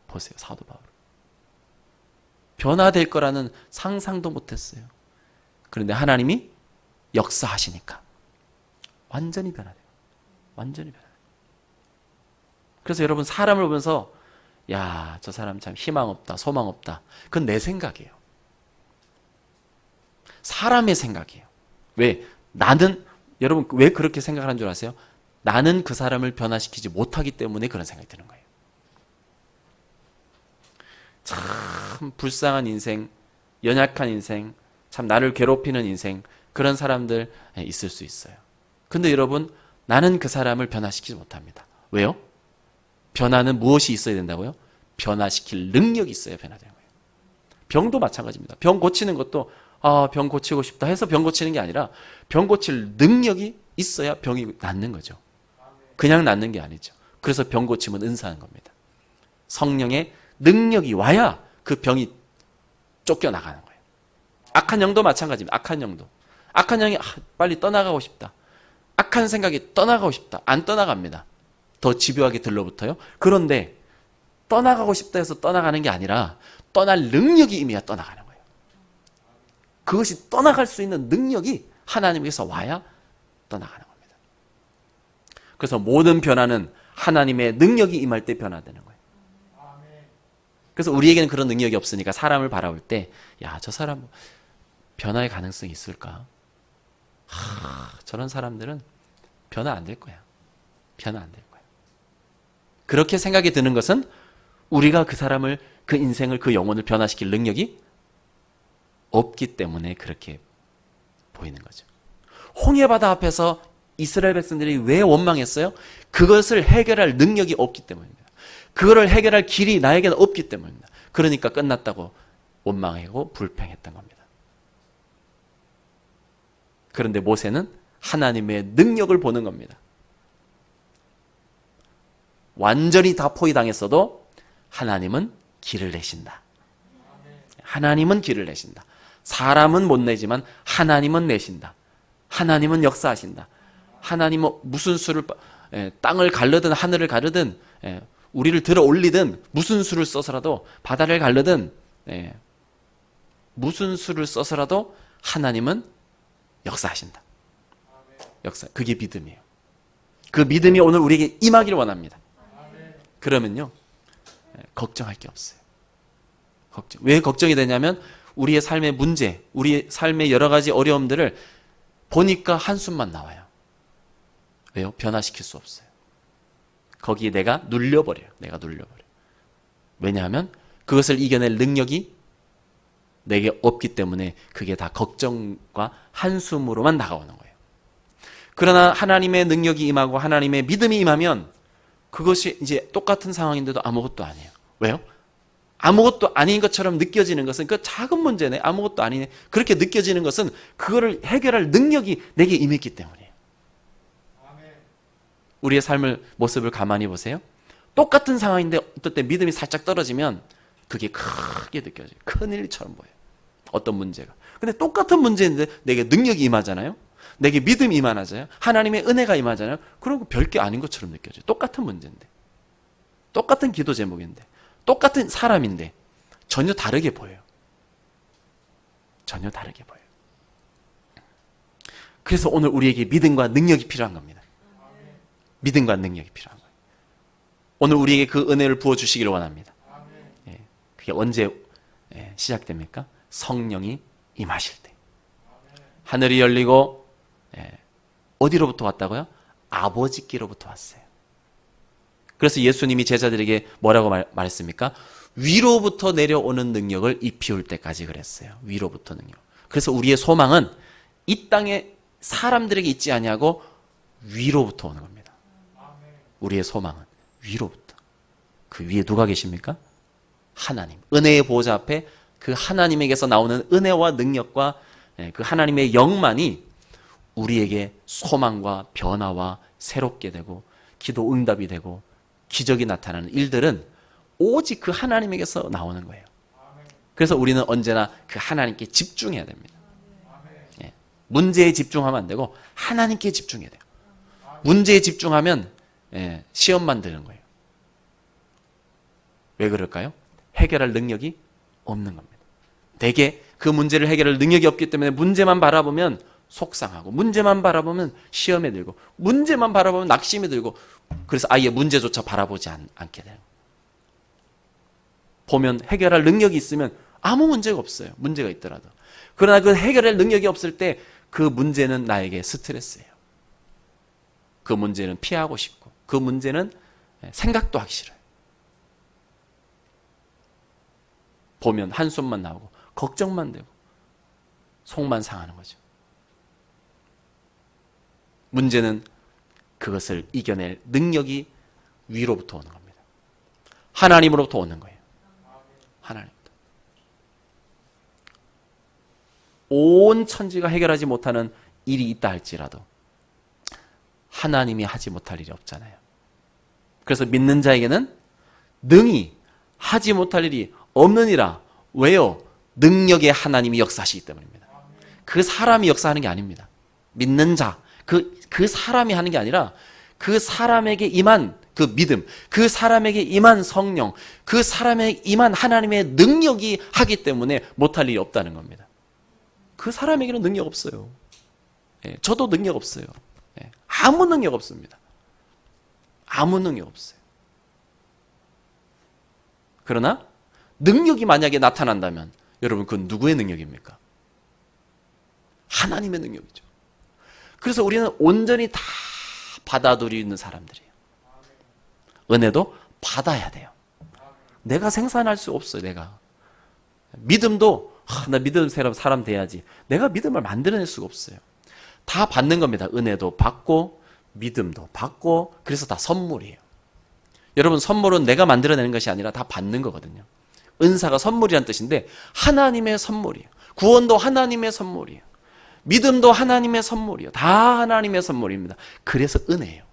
보세요. 사도 바울. 변화될 거라는 상상도 못했어요. 그런데 하나님이 역사하시니까 완전히 변화돼요. 완전히 변화돼요. 그래서 여러분, 사람을 보면서 야, 저 사람 참 희망 없다, 소망 없다. 그건 내 생각이에요. 사람의 생각이에요. 왜? 나는, 여러분 왜 그렇게 생각하는 줄 아세요? 나는 그 사람을 변화시키지 못하기 때문에 그런 생각이 드는 거예요. 참 불쌍한 인생, 연약한 인생, 참 나를 괴롭히는 인생, 그런 사람들 있을 수 있어요. 근데 여러분, 나는 그 사람을 변화시키지 못합니다. 왜요? 변화는 무엇이 있어야 된다고요? 변화시킬 능력이 있어야 변화되는 거예요. 병도 마찬가지입니다. 병 고치는 것도 병 고치고 싶다 해서 병 고치는 게 아니라 병 고칠 능력이 있어야 병이 낫는 거죠. 그냥 낫는 게 아니죠. 그래서 병 고침은 은사한 겁니다. 성령의 능력이 와야 그 병이 쫓겨나가는 거예요. 악한 영도 마찬가지입니다. 악한 영도. 악한 영이 빨리 떠나가고 싶다. 악한 생각이 떠나가고 싶다. 안 떠나갑니다. 더 집요하게 들러붙어요. 그런데 떠나가고 싶다 해서 떠나가는 게 아니라 떠날 능력이 임해야 떠나가는 거예요. 그것이 떠나갈 수 있는 능력이 하나님께서 와야 떠나가는 겁니다. 그래서 모든 변화는 하나님의 능력이 임할 때 변화되는 거예요. 그래서 우리에게는 그런 능력이 없으니까 사람을 바라볼 때, 야, 저 사람 변화의 가능성이 있을까? 저런 사람들은 변화 안 될 거야. 변화 안 될 거야. 그렇게 생각이 드는 것은 우리가 그 사람을, 그 인생을, 그 영혼을 변화시킬 능력이 없기 때문에 그렇게 보이는 거죠. 홍해바다 앞에서 이스라엘 백성들이 왜 원망했어요? 그것을 해결할 능력이 없기 때문입니다. 그거를 해결할 길이 나에게는 없기 때문입니다. 그러니까 끝났다고 원망하고 불평했던 겁니다. 그런데 모세는 하나님의 능력을 보는 겁니다. 완전히 다 포위당했어도 하나님은 길을 내신다. 하나님은 길을 내신다. 사람은 못 내지만 하나님은 내신다. 하나님은 역사하신다. 하나님은 무슨 수를, 땅을 가르든 하늘을 가르든 우리를 들어 올리든 무슨 수를 써서라도 바다를 가르든 무슨 수를 써서라도 하나님은 역사하신다. 역사. 그게 믿음이에요. 그 믿음이 오늘 우리에게 임하기를 원합니다. 그러면요, 걱정할 게 없어요. 왜 걱정이 되냐면 우리의 삶의 문제, 우리의 삶의 여러 가지 어려움들을 보니까 한숨만 나와요. 왜요? 변화시킬 수 없어요. 거기에 내가 눌려버려요. 내가 눌려버려요. 왜냐하면 그것을 이겨낼 능력이 내게 없기 때문에 그게 다 걱정과 한숨으로만 다가오는 거예요. 그러나 하나님의 능력이 임하고 하나님의 믿음이 임하면 그것이 이제 똑같은 상황인데도 아무것도 아니에요. 왜요? 아무것도 아닌 것처럼 느껴지는 것은 그 작은 문제네, 아무것도 아니네, 그렇게 느껴지는 것은 그거를 해결할 능력이 내게 임했기 때문이에요. 우리의 삶을 모습을 가만히 보세요. 똑같은 상황인데 어떨 때 믿음이 살짝 떨어지면 그게 크게 느껴져요. 큰 일처럼 보여요. 어떤 문제가. 근데 똑같은 문제인데 내게 능력이 임하잖아요. 내게 믿음이 임하잖아요. 하나님의 은혜가 임하잖아요. 그러고 별게 아닌 것처럼 느껴져요. 똑같은 문제인데. 똑같은 기도 제목인데. 똑같은 사람인데 전혀 다르게 보여요. 전혀 다르게 보여요. 그래서 오늘 우리에게 믿음과 능력이 필요한 겁니다. 믿음과 능력이 필요한 거예요. 오늘 우리에게 그 은혜를 부어주시기를 원합니다. 예, 그게 언제 시작됩니까? 성령이 임하실 때. 하늘이 열리고 어디로부터 왔다고요? 아버지께로부터 왔어요. 그래서 예수님이 제자들에게 뭐라고 말했습니까? 위로부터 내려오는 능력을 입히울 때까지 그랬어요. 위로부터 능력. 그래서 우리의 소망은 이 땅에 사람들에게 있지 아니하고 위로부터 오는 겁니다. 우리의 소망은 위로부터. 그 위에 누가 계십니까? 하나님. 은혜의 보호자 앞에 그 하나님에게서 나오는 은혜와 능력과 그 하나님의 영만이 우리에게 소망과 변화와 새롭게 되고 기도 응답이 되고 기적이 나타나는 일들은 오직 그 하나님에게서 나오는 거예요. 그래서 우리는 언제나 그 하나님께 집중해야 됩니다. 문제에 집중하면 안 되고 하나님께 집중해야 돼요. 문제에 집중하면 시험만 드는 거예요. 왜 그럴까요? 해결할 능력이 없는 겁니다. 대개 그 문제를 해결할 능력이 없기 때문에 문제만 바라보면 속상하고, 문제만 바라보면 시험에 들고, 문제만 바라보면 낙심에 들고, 그래서 아예 문제조차 바라보지 않게 돼요. 보면 해결할 능력이 있으면 아무 문제가 없어요. 문제가 있더라도. 그러나 그 해결할 능력이 없을 때 그 문제는 나에게 스트레스예요. 그 문제는 피하고 싶고, 그 문제는 생각도 하기 싫어요. 보면 한숨만 나오고 걱정만 되고 속만 상하는 거죠. 문제는 그것을 이겨낼 능력이 위로부터 오는 겁니다. 하나님으로부터 오는 거예요. 하나님부터. 온 천지가 해결하지 못하는 일이 있다 할지라도 하나님이 하지 못할 일이 없잖아요. 그래서 믿는 자에게는 능히 하지 못할 일이 없느니라. 왜요? 능력의 하나님이 역사하시기 때문입니다. 그 사람이 역사하는 게 아닙니다. 믿는 자, 그 사람이 하는 게 아니라 그 사람에게 임한 그 믿음, 그 사람에게 임한 성령, 그 사람에게 임한 하나님의 능력이 하기 때문에 못할 일이 없다는 겁니다. 그 사람에게는 능력 없어요. 저도 능력 없어요. 아무 능력 없습니다. 아무 능력 없어요. 그러나 능력이 만약에 나타난다면 여러분 그건 누구의 능력입니까? 하나님의 능력이죠. 그래서 우리는 온전히 다 받아들이는 사람들이에요. 은혜도 받아야 돼요. 내가 생산할 수 없어요. 내가 믿음도 나 믿음 사람 돼야지. 내가 믿음을 만들어낼 수가 없어요. 다 받는 겁니다. 은혜도 받고 믿음도 받고. 그래서 다 선물이에요. 여러분 선물은 내가 만들어내는 것이 아니라 다 받는 거거든요. 은사가 선물이란 뜻인데 하나님의 선물이에요. 구원도 하나님의 선물이에요. 믿음도 하나님의 선물이에요. 다 하나님의 선물입니다. 그래서 은혜예요.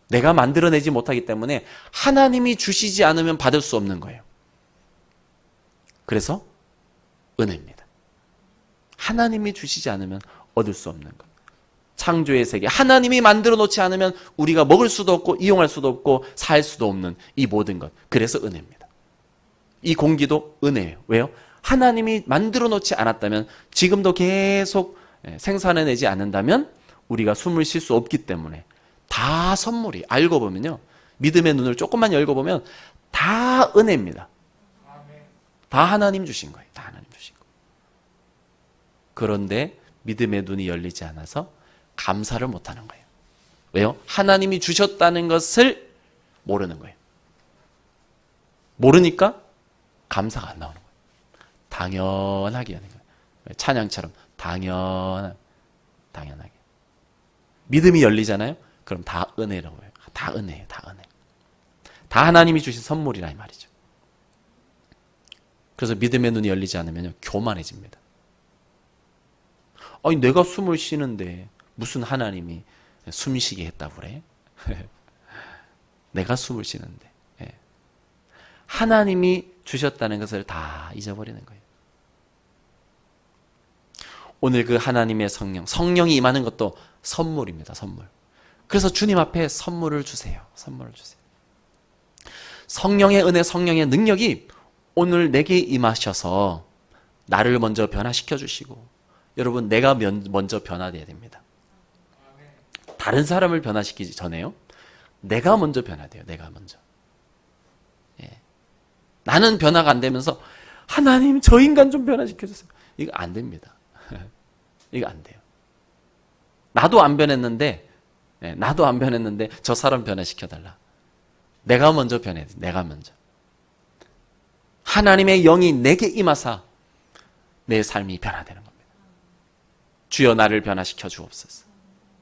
내가 만들어내지 못하기 때문에 하나님이 주시지 않으면 받을 수 없는 거예요. 그래서 은혜입니다. 하나님이 주시지 않으면 얻을 수 없는 것. 창조의 세계, 하나님이 만들어 놓지 않으면 우리가 먹을 수도 없고 이용할 수도 없고 살 수도 없는 이 모든 것. 그래서 은혜입니다. 이 공기도 은혜예요. 왜요? 하나님이 만들어 놓지 않았다면, 지금도 계속 생산해내지 않는다면 우리가 숨을 쉴 수 없기 때문에 다 선물이, 알고 보면요, 믿음의 눈을 조금만 열고 보면 다 은혜입니다. 다 하나님 주신 거예요. 다 하나님 주신 거. 그런데 믿음의 눈이 열리지 않아서 감사를 못하는 거예요. 왜요? 하나님이 주셨다는 것을 모르는 거예요. 모르니까 감사가 안 나오는 거예요. 당연하게 하는 거예요. 찬양처럼 당연하게. 믿음이 열리잖아요? 그럼 다 은혜라고 해요. 다 은혜예요. 다 은혜. 다 하나님이 주신 선물이라 이 말이죠. 그래서 믿음의 눈이 열리지 않으면 교만해집니다. 아니 내가 숨을 쉬는데 무슨 하나님이 숨쉬게 했다고 그래? 내가 숨을 쉬는데. 하나님이 주셨다는 것을 다 잊어버리는 거예요. 오늘 그 하나님의 성령이 임하는 것도 선물입니다. 선물. 그래서 주님 앞에 선물을 주세요. 선물을 주세요. 성령의 은혜, 성령의 능력이 오늘 내게 임하셔서 나를 먼저 변화시켜 주시고, 여러분 내가 먼저 변화돼야 됩니다. 다른 사람을 변화시키기 전에요. 내가 먼저 변화돼요. 내가 먼저. 나는 변화가 안 되면서 하나님 저 인간 좀 변화시켜 주세요. 이거 안 됩니다. 이거 안 돼요. 나도 안 변했는데 저 사람 변화시켜달라. 내가 먼저 변해야 돼. 내가 먼저. 하나님의 영이 내게 임하사 내 삶이 변화되는 겁니다. 주여 나를 변화시켜 주옵소서.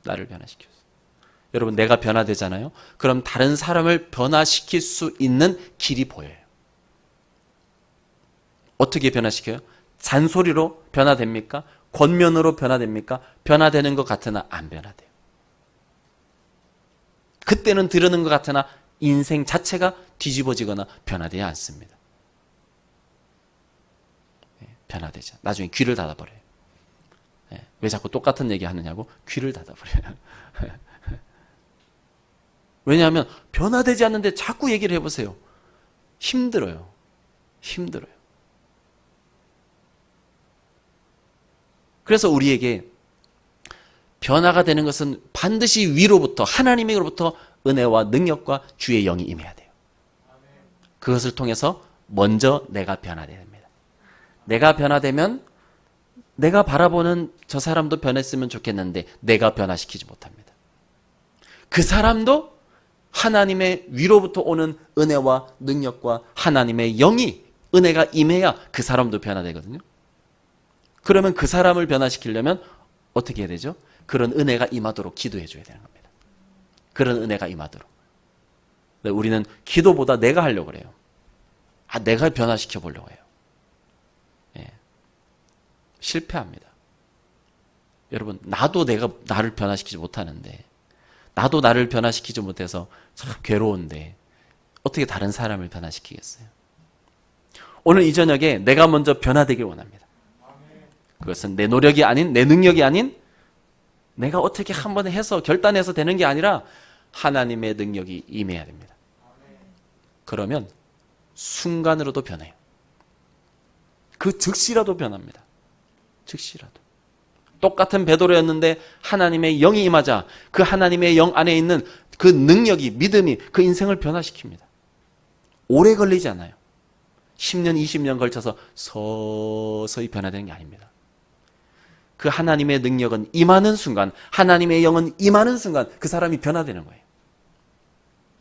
나를 변화시켜 주옵소서. 여러분 내가 변화되잖아요. 그럼 다른 사람을 변화시킬 수 있는 길이 보여요. 어떻게 변화시켜요? 잔소리로 변화됩니까? 권면으로 변화됩니까? 변화되는 것 같으나 안 변화돼요. 그때는 들으는 것 같으나 인생 자체가 뒤집어지거나 변화되지 않습니다. 변화되죠. 나중에 귀를 닫아버려요. 왜 자꾸 똑같은 얘기 하느냐고 귀를 닫아버려요. 왜냐하면 변화되지 않는데 자꾸 얘기를 해보세요. 힘들어요. 그래서 우리에게 변화가 되는 것은 반드시 위로부터, 하나님으로부터 은혜와 능력과 주의 영이 임해야 돼요. 그것을 통해서 먼저 내가 변화돼야 됩니다. 내가 변화되면 내가 바라보는 저 사람도 변했으면 좋겠는데 내가 변화시키지 못합니다. 그 사람도 하나님의 위로부터 오는 은혜와 능력과 하나님의 영이, 은혜가 임해야 그 사람도 변화되거든요. 그러면 그 사람을 변화시키려면 어떻게 해야 되죠? 그런 은혜가 임하도록 기도해 줘야 되는 겁니다. 그런 은혜가 임하도록. 우리는 기도보다 내가 하려고 그래요. 내가 변화시켜 보려고 해요. 실패합니다. 여러분, 나도 내가 나를 변화시키지 못하는데, 나도 나를 변화시키지 못해서 참 괴로운데 어떻게 다른 사람을 변화시키겠어요? 오늘 이 저녁에 내가 먼저 변화되길 원합니다. 그것은 내 노력이 아닌, 내 능력이 아닌, 내가 어떻게 한번 해서 결단해서 되는 게 아니라 하나님의 능력이 임해야 됩니다. 그러면 순간으로도 변해요. 그 즉시라도 변합니다. 즉시라도. 똑같은 베드로였는데 하나님의 영이 임하자 그 하나님의 영 안에 있는 그 능력이, 믿음이 그 인생을 변화시킵니다. 오래 걸리지 않아요. 10년, 20년 걸쳐서 서서히 변화되는 게 아닙니다. 그 하나님의 능력은 임하는 순간, 하나님의 영은 임하는 순간 그 사람이 변화되는 거예요.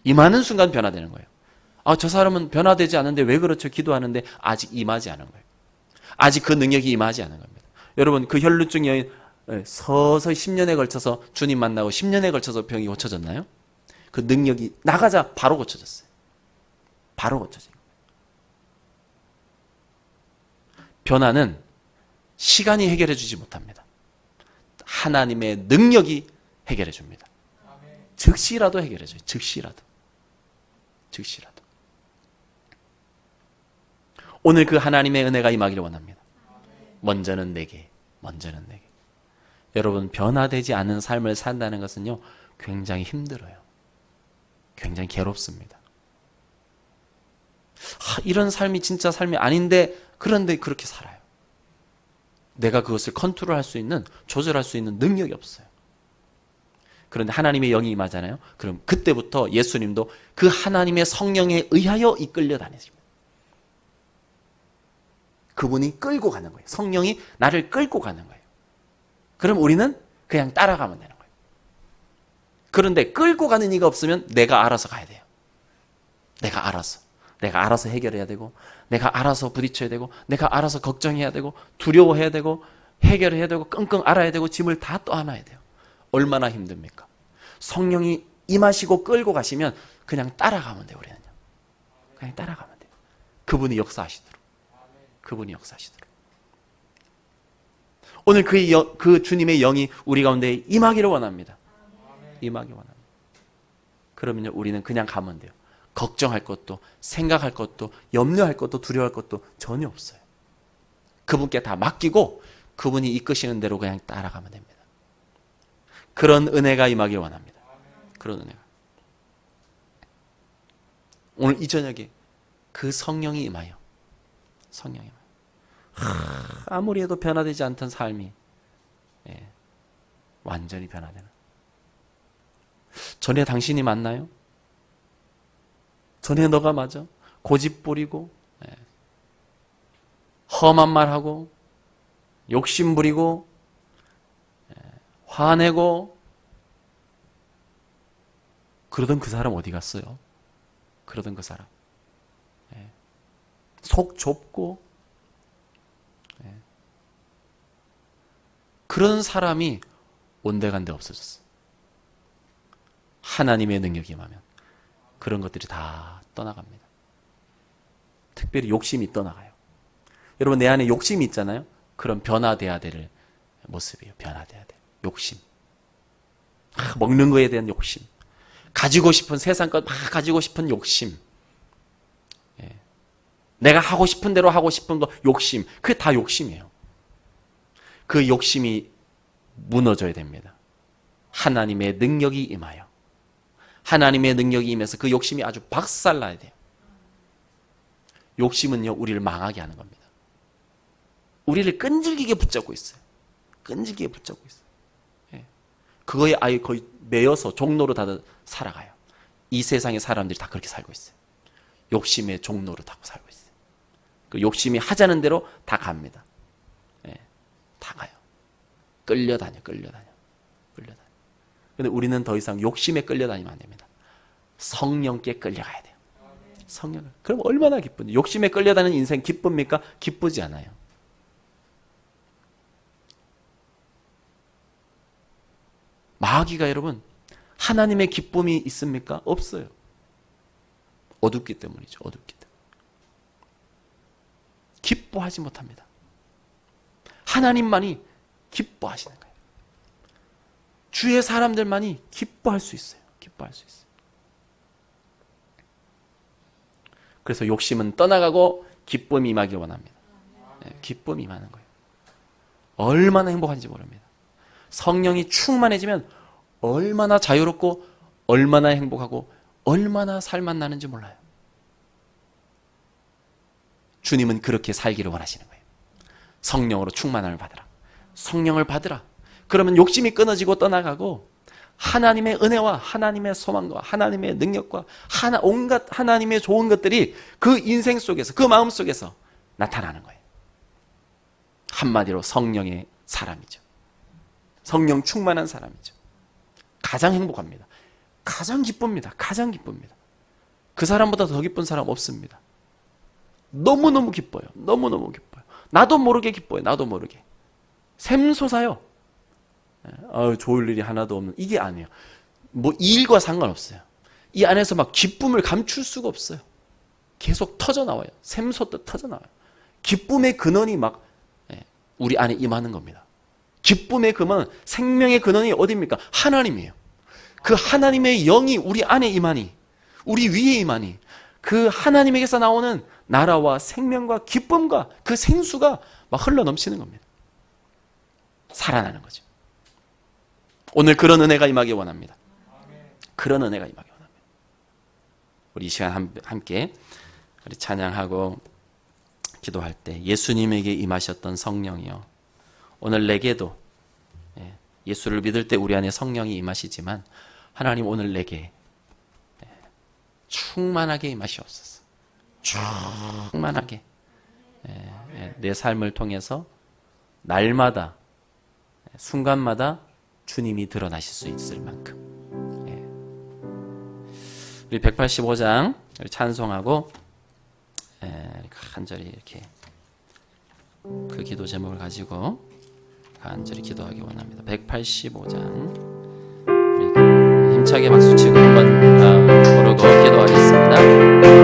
임하는 순간 변화되는 거예요. 저 사람은 변화되지 않는데 왜 그렇죠? 기도하는데 아직 임하지 않은 거예요. 아직 그 능력이 임하지 않은 겁니다. 여러분, 그 혈루증 여인 서서히 10년에 걸쳐서 주님 만나고 10년에 걸쳐서 병이 고쳐졌나요? 그 능력이 나가자 바로 고쳐졌어요. 바로 고쳐진 거예요. 변화는 시간이 해결해 주지 못합니다. 하나님의 능력이 해결해 줍니다. 즉시라도 해결해 줘요. 즉시라도. 오늘 그 하나님의 은혜가 임하기를 원합니다. 먼저는 내게. 여러분, 변화되지 않은 삶을 산다는 것은요, 굉장히 힘들어요. 굉장히 괴롭습니다. 이런 삶이 진짜 삶이 아닌데, 그런데 그렇게 살아요. 내가 그것을 컨트롤할 수 있는, 조절할 수 있는 능력이 없어요. 그런데 하나님의 영이 임하잖아요. 그럼 그때부터 예수님도 그 하나님의 성령에 의하여 이끌려 다니십니다. 그분이 끌고 가는 거예요. 성령이 나를 끌고 가는 거예요. 그럼 우리는 그냥 따라가면 되는 거예요. 그런데 끌고 가는 이가 없으면 내가 알아서 가야 돼요. 내가 알아서 해결해야 되고, 내가 알아서 부딪혀야 되고, 내가 알아서 걱정해야 되고, 두려워해야 되고, 해결해야 되고, 끙끙 앓아야 되고, 짐을 다 떠안아야 돼요. 얼마나 힘듭니까? 성령이 임하시고 끌고 가시면 그냥 따라가면 돼요. 우리는요. 그냥 따라가면 돼요. 그분이 역사하시도록. 그분이 역사하시도록. 오늘 그 주님의 영이 우리 가운데 임하기를 원합니다. 임하기 원합니다. 그러면요, 우리는 그냥 가면 돼요. 걱정할 것도, 생각할 것도, 염려할 것도, 두려워할 것도 전혀 없어요. 그분께 다 맡기고 그분이 이끄시는 대로 그냥 따라가면 됩니다. 그런 은혜가 임하길 원합니다. 그런 은혜가. 오늘 이 저녁에 그 성령이 임하여, 성령이 임하여. 아무리 해도 변화되지 않던 삶이 완전히 변화되는. 전에 당신이 맞나요? 전에 너가 맞아? 고집 부리고, 험한 말하고, 욕심 부리고, 화내고, 그러던 그 사람 어디 갔어요? 그러던 그 사람. 속 좁고, 그런 사람이 온데간데 없어졌어. 하나님의 능력이 임하면 그런 것들이 다 떠나갑니다. 특별히 욕심이 떠나가요. 여러분, 내 안에 욕심이 있잖아요. 그럼 변화돼야 될 모습이에요. 변화돼야 돼. 욕심. 먹는 거에 대한 욕심. 가지고 싶은 세상 것 막 가지고 싶은 욕심. 내가 하고 싶은 대로 하고 싶은 거 욕심. 그게 다 욕심이에요. 그 욕심이 무너져야 됩니다. 하나님의 능력이 임하여. 하나님의 능력이 임해서 그 욕심이 아주 박살나야 돼요. 욕심은요, 우리를 망하게 하는 겁니다. 우리를 끈질기게 붙잡고 있어요. 끈질기게 붙잡고 있어요. 그거에 아예 거의 매여서 종로로 다들 살아가요. 이 세상의 사람들이 다 그렇게 살고 있어요. 욕심의 종로로 타고 살고 있어요. 그 욕심이 하자는 대로 다 갑니다. 다 가요. 끌려다녀. 근데 우리는 더 이상 욕심에 끌려다니면 안 됩니다. 성령께 끌려가야 돼요. 성령을. 그럼 얼마나 기쁜지. 욕심에 끌려다니는 인생 기쁩니까? 기쁘지 않아요. 마귀가 여러분, 하나님의 기쁨이 있습니까? 없어요. 어둡기 때문이죠. 어둡기 때문에. 기뻐하지 못합니다. 하나님만이 기뻐하시는 거예요. 주의 사람들만이 기뻐할 수 있어요. 기뻐할 수 있어요. 그래서 욕심은 떠나가고 기쁨이 임하길 원합니다. 기쁨이 임하는 거예요. 얼마나 행복한지 모릅니다. 성령이 충만해지면 얼마나 자유롭고 얼마나 행복하고 얼마나 살맛 나는지 몰라요. 주님은 그렇게 살기를 원하시는 거예요. 성령으로 충만함을 받으라. 성령을 받으라. 그러면 욕심이 끊어지고 떠나가고 하나님의 은혜와 하나님의 소망과 하나님의 능력과 온갖 하나님의 좋은 것들이 그 인생 속에서, 그 마음 속에서 나타나는 거예요. 한마디로 성령의 사람이죠. 성령 충만한 사람이죠. 가장 행복합니다. 가장 기쁩니다. 가장 기쁩니다. 그 사람보다 더 기쁜 사람 없습니다. 너무너무 기뻐요. 너무너무 기뻐요. 나도 모르게 기뻐요. 나도 모르게. 샘솟아요. 좋을 일이 하나도 없는, 이게 아니에요. 뭐 일과 상관없어요. 이 안에서 막 기쁨을 감출 수가 없어요. 계속 터져나와요. 샘솟듯 터져나와요. 기쁨의 근원이 막 우리 안에 임하는 겁니다. 기쁨의 근원, 생명의 근원이 어디입니까? 하나님이에요. 그 하나님의 영이 우리 안에 임하니, 우리 위에 임하니, 그 하나님에게서 나오는 나라와 생명과 기쁨과 그 생수가 막 흘러 넘치는 겁니다. 살아나는 거죠. 오늘 그런 은혜가 임하기 원합니다. 그런 은혜가 임하기 원합니다. 우리 이 시간 함께 우리 찬양하고 기도할 때 예수님에게 임하셨던 성령이요, 오늘 내게도 예수를 믿을 때 우리 안에 성령이 임하시지만 하나님 오늘 내게 충만하게 임하시옵소서. 충만하게 내 삶을 통해서 날마다 순간마다 주님이 드러나실 수 있을 만큼 우리 185장 찬송하고 간절히 이렇게 그 기도 제목을 가지고 간절히 기도하기 원합니다. 185장 우리 힘차게 박수치고 한번 부르고 기도하겠습니다.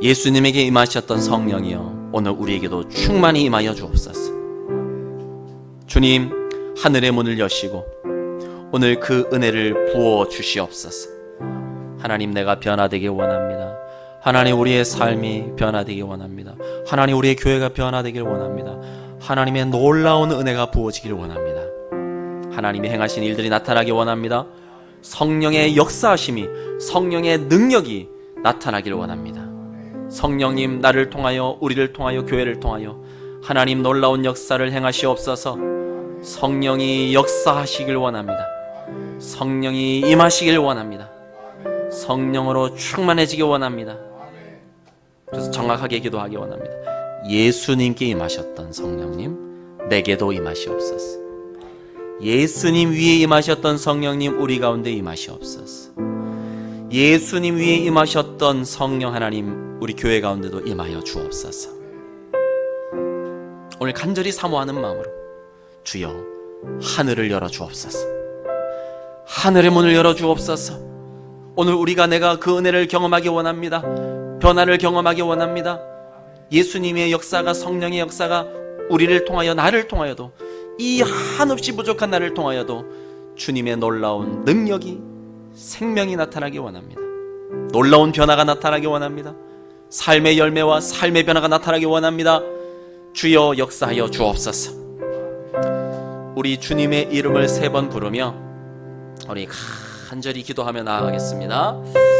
예수님에게 임하셨던 성령이여 오늘 우리에게도 충만히 임하여 주옵소서. 주님, 하늘의 문을 여시고 오늘 그 은혜를 부어 주시옵소서. 하나님, 내가 변화되길 원합니다. 하나님, 우리의 삶이 변화되길 원합니다. 하나님, 우리의 교회가 변화되길 원합니다. 하나님의 놀라운 은혜가 부어지길 원합니다. 하나님이 행하신 일들이 나타나길 원합니다. 성령의 역사하심이, 성령의 능력이 나타나길 원합니다. 성령님, 나를 통하여, 우리를 통하여, 교회를 통하여 하나님 놀라운 역사를 행하시옵소서. 성령이 역사하시길 원합니다. 성령이 임하시길 원합니다. 성령으로 충만해지길 원합니다. 그래서 정확하게 기도하기 원합니다. 예수님께 임하셨던 성령님, 내게도 임하시옵소서. 예수님 위에 임하셨던 성령님, 우리 가운데 임하시옵소서. 예수님 위에 임하셨던 성령 하나님, 우리 교회 가운데도 임하여 주옵소서. 오늘 간절히 사모하는 마음으로 주여, 하늘을 열어 주옵소서. 하늘의 문을 열어 주옵소서. 오늘 내가 그 은혜를 경험하기 원합니다. 변화를 경험하기 원합니다. 예수님의 역사가, 성령의 역사가 우리를 통하여, 나를 통하여도, 이 한없이 부족한 나를 통하여도 주님의 놀라운 능력이, 생명이 나타나기 원합니다. 놀라운 변화가 나타나기 원합니다. 삶의 열매와 삶의 변화가 나타나기 원합니다. 주여, 역사하여 주옵소서. 우리 주님의 이름을 3번 부르며 우리 간절히 기도하며 나아가겠습니다.